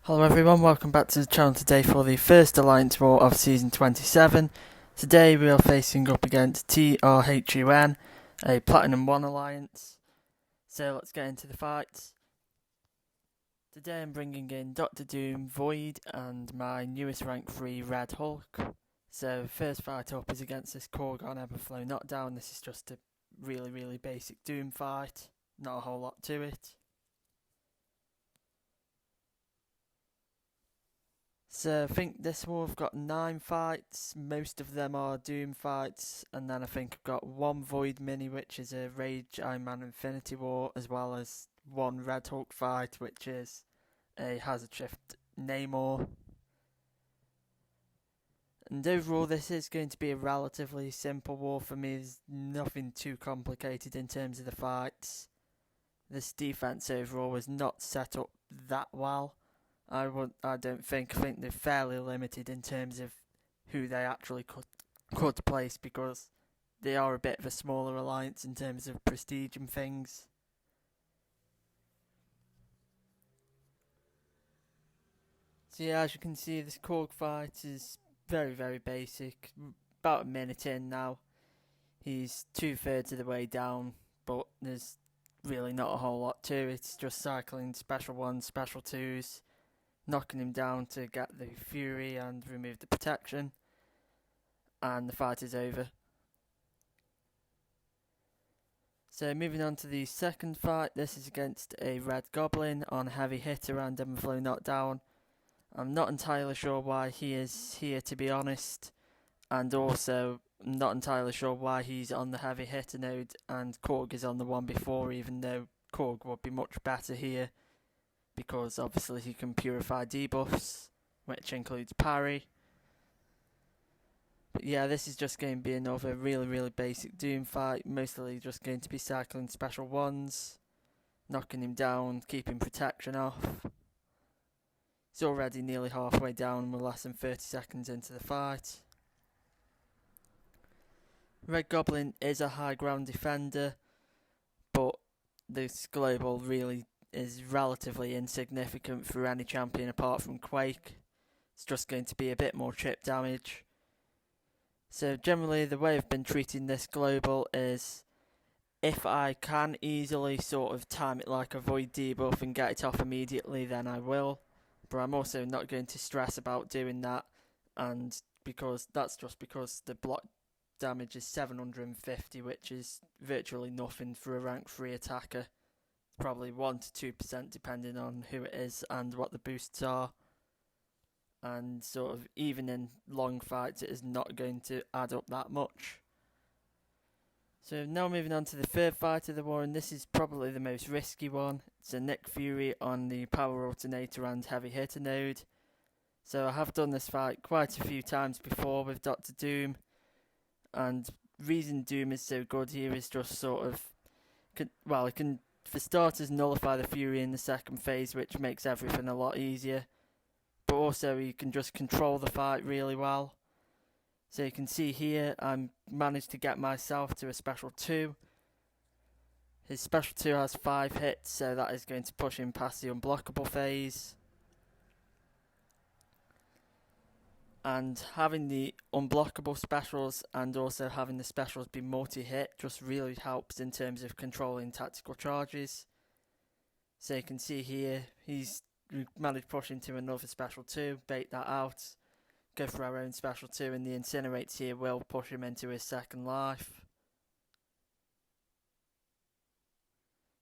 Hello everyone, welcome back to the channel today for the first Alliance War of Season 27. Today we are facing up against TRHUN, a Platinum 1 Alliance. So let's get into the fights. Today I'm bringing in Dr. Doom, Void and my newest rank 3 Red Hulk. So first fight up is against this Korg on Everflow Knockdown. This is just a really basic Doom fight, not a whole lot to it. So I think this war I've got 9 fights, most of them are Doom fights, and then I think I've got 1 Void mini which is a Rage Iron Man Infinity War, as well as 1 Red Hulk fight which is a Hazard Shift Neymar. And overall this is going to be a relatively simple war for me, there's nothing too complicated in terms of the fights. This defense overall was not set up that well. I don't think. I think they're fairly limited in terms of who they actually could place, because they are a bit of a smaller alliance in terms of prestige and things. So yeah, as you can see, this Korg fight is very basic. About a minute in now. He's 2/3 of the way down, but there's really not a whole lot to it. It's just cycling special 1s, special 2s. Knocking him down to get the Fury and remove the protection, and the fight is over. So moving on to the second fight, this is against a Red Goblin on Heavy Hitter and Everflow Knockdown. I'm not entirely sure why he is here, to be honest, and also I'm not entirely sure why he's on the Heavy Hitter node and Korg is on the one before, even though Korg would be much better here, because obviously he can purify debuffs, which includes parry. But yeah, this is just going to be another really basic Doom fight, mostly just going to be cycling special 1s, knocking him down, keeping protection off. He's already nearly halfway down and we're less than 30 seconds into the fight. Red Goblin is a high ground defender, but this global really is relatively insignificant for any champion apart from Quake. It's just going to be a bit more chip damage. So generally the way I've been treating this global is, if I can easily sort of time it like a Void debuff and get it off immediately, then I will. But I'm also not going to stress about doing that, and because that's just because the block damage is 750, which is virtually nothing for a rank 3 attacker. Probably 1 to 2% depending on who it is and what the boosts are. And sort of even in long fights it is not going to add up that much. So now moving on to the third fight of the war, and this is probably the most risky one. It's a Nick Fury on the Power Alternator and Heavy Hitter node. So I have done this fight quite a few times before with Dr. Doom, and reason Doom is so good here is just sort of, it can for starters nullify the Fury in the second phase, which makes everything a lot easier, but also you can just control the fight really well. So you can see here I managed to get myself to a special 2. His special 2 has 5 hits, so that is going to push him past the unblockable phase. And having the unblockable specials and also having the specials be multi-hit just really helps in terms of controlling tactical charges. So you can see here, he's managed to push into another special 2, bait that out, go for our own special 2, and the Incinerates here will push him into his second life.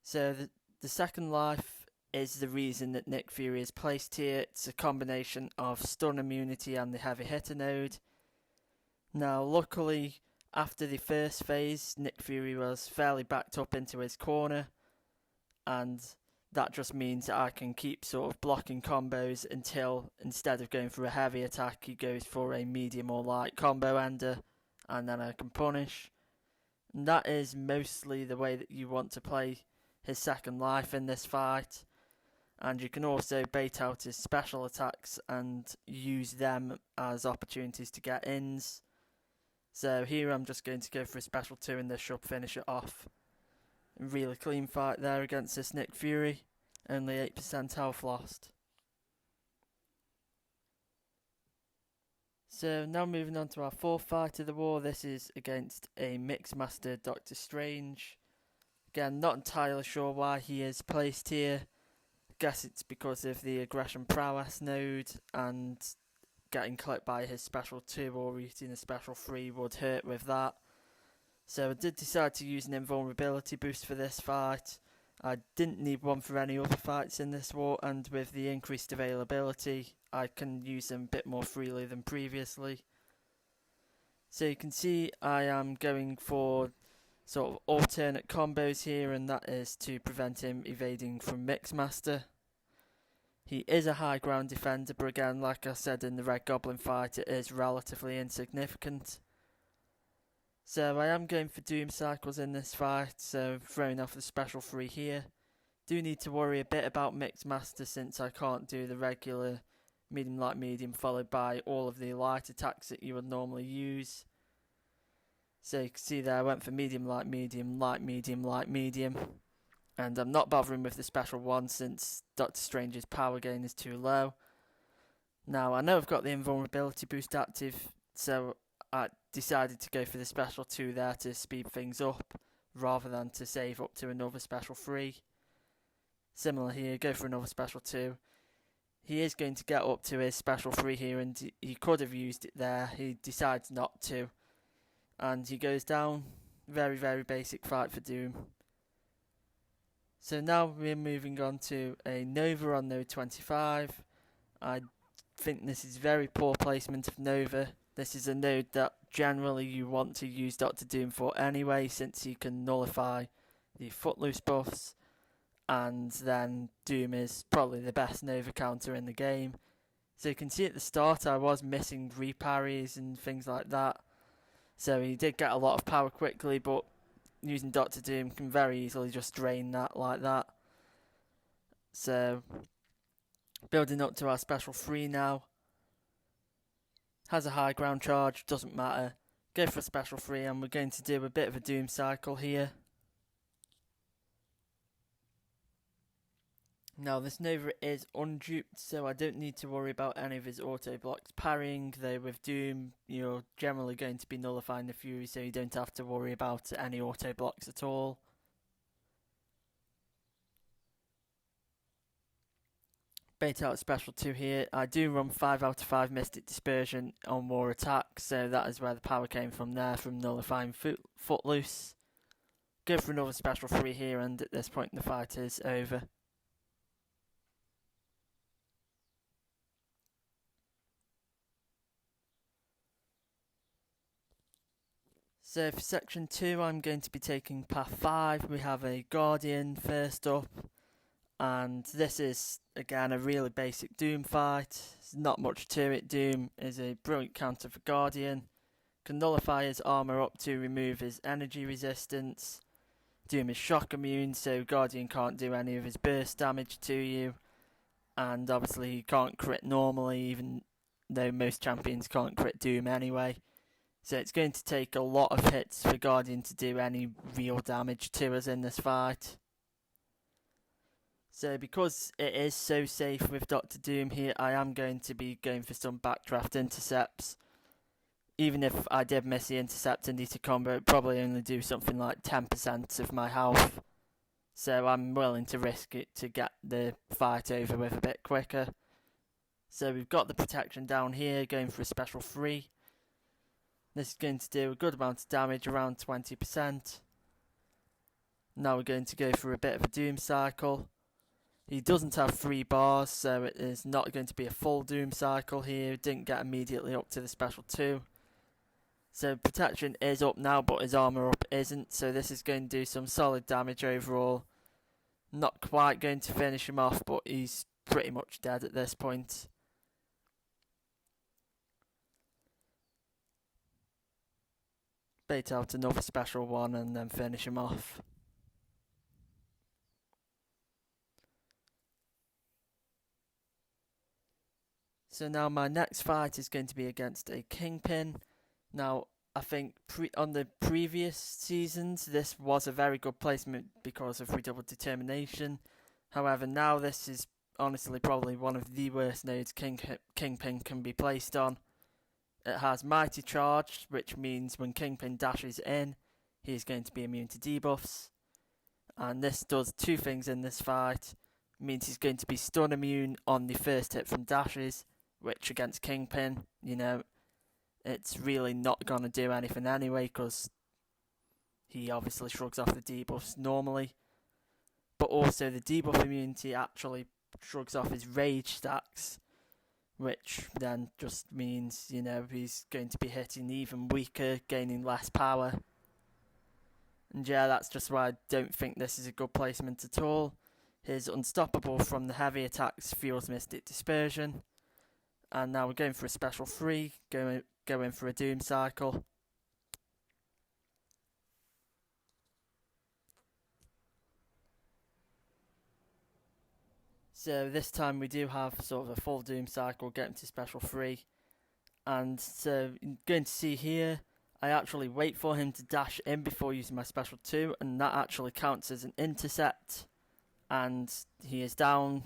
So the second life is the reason that Nick Fury is placed here. It's a combination of stun immunity and the Heavy Hitter node. Now luckily after the first phase Nick Fury was fairly backed up into his corner, and that just means that I can keep sort of blocking combos until, instead of going for a heavy attack, he goes for a medium or light combo ender, and then I can punish. And that is mostly the way that you want to play his second life in this fight. And you can also bait out his special attacks and use them as opportunities to get ins. So here I'm just going to go for a special 2 and this should finish it off. Really clean fight there against this Nick Fury. Only 8% health lost. So now moving on to our fourth fight of the war. This is against a Mixmaster Doctor Strange. Again, not entirely sure why he is placed here. Guess it's because of the aggression prowess node, and getting clipped by his special 2 or eating a special 3 would hurt with that. So I did decide to use an invulnerability boost for this fight. I didn't need one for any other fights in this war, and with the increased availability, I can use them a bit more freely than previously. So you can see I am going for sort of alternate combos here, and that is to prevent him evading from Mixmaster. He is a high ground defender, but again, like I said in the Red Goblin fight, it is relatively insignificant. So I am going for Doom Cycles in this fight, so throwing off the special 3 here. Do need to worry a bit about Mixmaster since I can't do the regular medium, light, medium followed by all of the light attacks that you would normally use. So you can see there I went for medium, light, medium, light, medium, light, medium. And I'm not bothering with the special 1 since Doctor Strange's power gain is too low. Now I know I've got the invulnerability boost active, so I decided to go for the special 2 there to speed things up, rather than to save up to another special 3. Similar here, go for another special 2. He is going to get up to his special 3 here, and he could have used it there. He decides not to. And he goes down. Very, very basic fight for Doom. So now we're moving on to a Nova on node 25. I think this is very poor placement of Nova. This is a node that generally you want to use Doctor Doom for anyway, since he can nullify the Footloose buffs, and then Doom is probably the best Nova counter in the game. So you can see at the start I was missing reparries and things like that, so he did get a lot of power quickly, but using Doctor Doom can very easily just drain that like that. So building up to our special 3 now. Has a high ground charge, doesn't matter. Go for a special 3, and we're going to do a bit of a Doom cycle here. Now this Nova is unduped, so I don't need to worry about any of his auto blocks parrying, though with Doom you're generally going to be nullifying the Fury, so you don't have to worry about any auto blocks at all. Bait out special 2 here. I do run 5 out of 5 Mystic Dispersion on war attacks, so that is where the power came from there, from nullifying Footloose. Go for another special 3 here, and at this point the fight is over. So for section 2 I'm going to be taking path 5. We have a Guardian first up, and this is again a really basic Doom fight. There's not much to it. Doom is a brilliant counter for Guardian. Can nullify his armor up to remove his energy resistance. Doom is shock immune, so Guardian can't do any of his burst damage to you, and obviously he can't crit normally, even though most champions can't crit Doom anyway. So it's going to take a lot of hits for Guardian to do any real damage to us in this fight. So because it is so safe with Doctor Doom here, I am going to be going for some backdraft intercepts. Even if I did miss the intercept and need to combo, it'd probably only do something like 10% of my health. So I'm willing to risk it to get the fight over with a bit quicker. So we've got the protection down here, going for a special 3. This is going to do a good amount of damage, around 20%. Now we're going to go for a bit of a Doom cycle. He doesn't have 3 bars, so it is not going to be a full Doom cycle here. Didn't get immediately up to the special 2. So protection is up now, but his armor up isn't, so this is going to do some solid damage overall. Not quite going to finish him off, but he's pretty much dead at this point. Bait out another special 1 and then finish him off. So now my next fight is going to be against a Kingpin. Now I think on the previous seasons this was a very good placement because of redoubled determination. However, now this is honestly probably one of the worst nodes Kingpin can be placed on. It has Mighty Charge, which means when Kingpin dashes in, he is going to be immune to debuffs. And this does two things in this fight. It means he's going to be stun immune on the first hit from dashes, which against Kingpin, it's really not going to do anything anyway, because he obviously shrugs off the debuffs normally. But also the debuff immunity actually shrugs off his rage stacks, which then just means, he's going to be hitting even weaker, gaining less power. And yeah, that's just why I don't think this is a good placement at all. His unstoppable from the heavy attacks fuels Mystic Dispersion. And now we're going for a special 3, going for a Doom Cycle. So this time we do have sort of a full Doom Cycle, getting to special 3. And so you're going to see here, I actually wait for him to dash in before using my special 2, and that actually counts as an intercept. And he is down.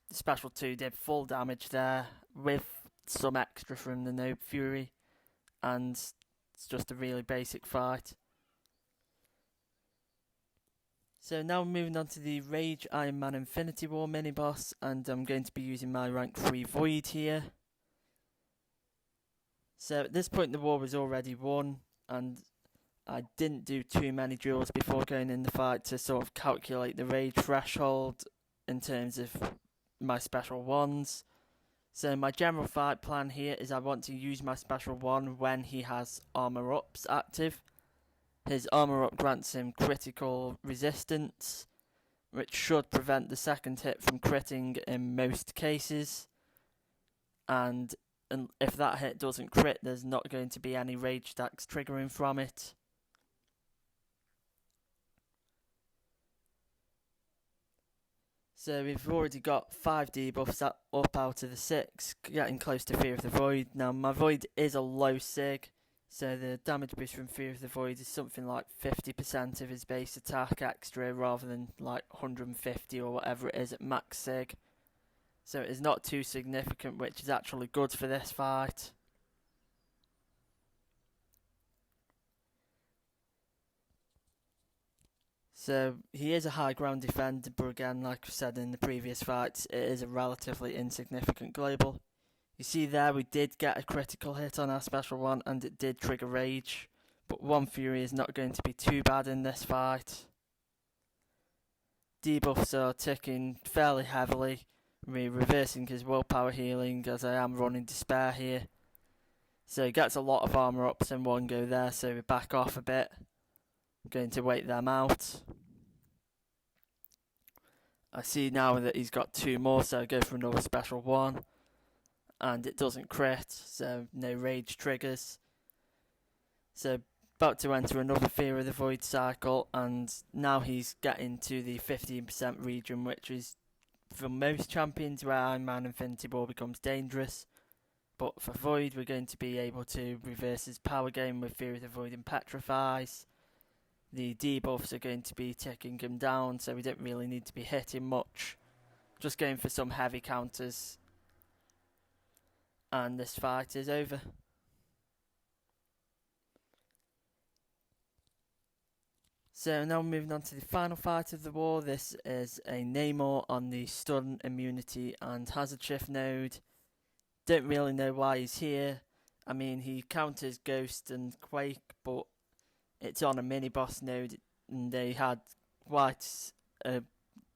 The special 2 did full damage there, with some extra from the No Fury. And it's just a really basic fight. So now moving on to the Rage Iron Man Infinity War mini-boss, and I'm going to be using my rank 3 Void here. So at this point the war was already won, and I didn't do too many duels before going in the fight to sort of calculate the rage threshold in terms of my special 1s. So my general fight plan here is I want to use my special 1 when he has armor ups active. His armor up grants him critical resistance, which should prevent the second hit from critting in most cases. And if that hit doesn't crit, there's not going to be any rage stacks triggering from it. So we've already got 5 debuffs up out of the 6, getting close to Fear of the Void. Now my Void is a low sig, so the damage boost from Fear of the Void is something like 50% of his base attack extra rather than like 150 or whatever it is at max sig. So it is not too significant, which is actually good for this fight. So he is a high ground defender, but again, like I said in the previous fights, it is a relatively insignificant global. You see there, we did get a critical hit on our special 1, and it did trigger rage, but 1 Fury is not going to be too bad in this fight. Debuffs are ticking fairly heavily. We're reversing his willpower healing as I am running Despair here. So he gets a lot of armor ups in one go there, so we back off a bit. I'm going to wait them out. I see now that he's got 2 more, so I go for another special 1. And it doesn't crit, so no rage triggers. So about to enter another Fear of the Void cycle, and now he's getting to the 15% region, which is for most champions where Iron Man Infinity War becomes dangerous. But for Void, we're going to be able to reverse his power gain with Fear of the Void and Petrifies. The debuffs are going to be ticking him down, so we don't really need to be hitting much. Just going for some heavy counters. And this fight is over. So now moving on to the final fight of the war. This is a Neymar on the stun, immunity and hazard shift node. Don't really know why he's here. I mean, he counters Ghost and Quake, but it's on a mini-boss node, and they had quite a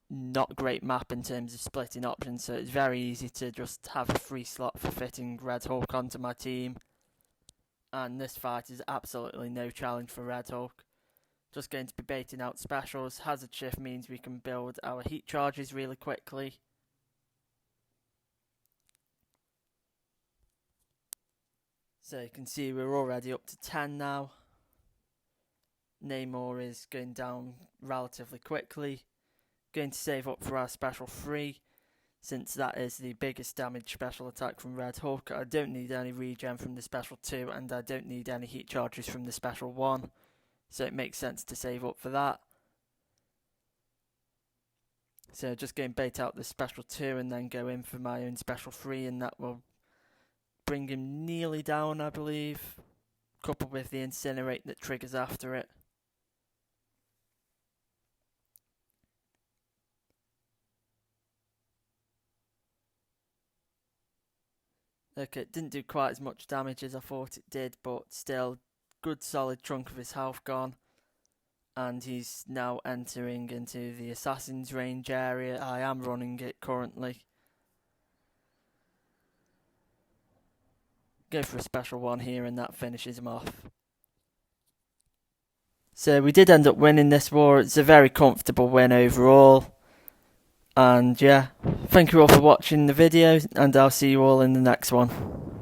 not great map in terms of splitting options, so it's very easy to just have a free slot for fitting Red Hulk onto my team. And this fight is absolutely no challenge for Red Hulk. Just going to be baiting out specials. Hazard shift means we can build our heat charges really quickly. So you can see we're already up to 10 now. Neymar is going down relatively quickly. Going to save up for our special 3, since that is the biggest damage special attack from Red Hulk. I don't need any regen from the special 2, and I don't need any heat charges from the special 1, so it makes sense to save up for that. So just going to bait out the special 2 and then go in for my own special 3, and that will bring him nearly down, I believe, coupled with the incinerate that triggers after it. Okay, it didn't do quite as much damage as I thought it did, but still, good solid chunk of his health gone. And he's now entering into the Assassin's Range area. I am running it currently. Go for a special one here and that finishes him off. So we did end up winning this war. It's a very comfortable win overall. And yeah, thank you all for watching the video, and I'll see you all in the next one.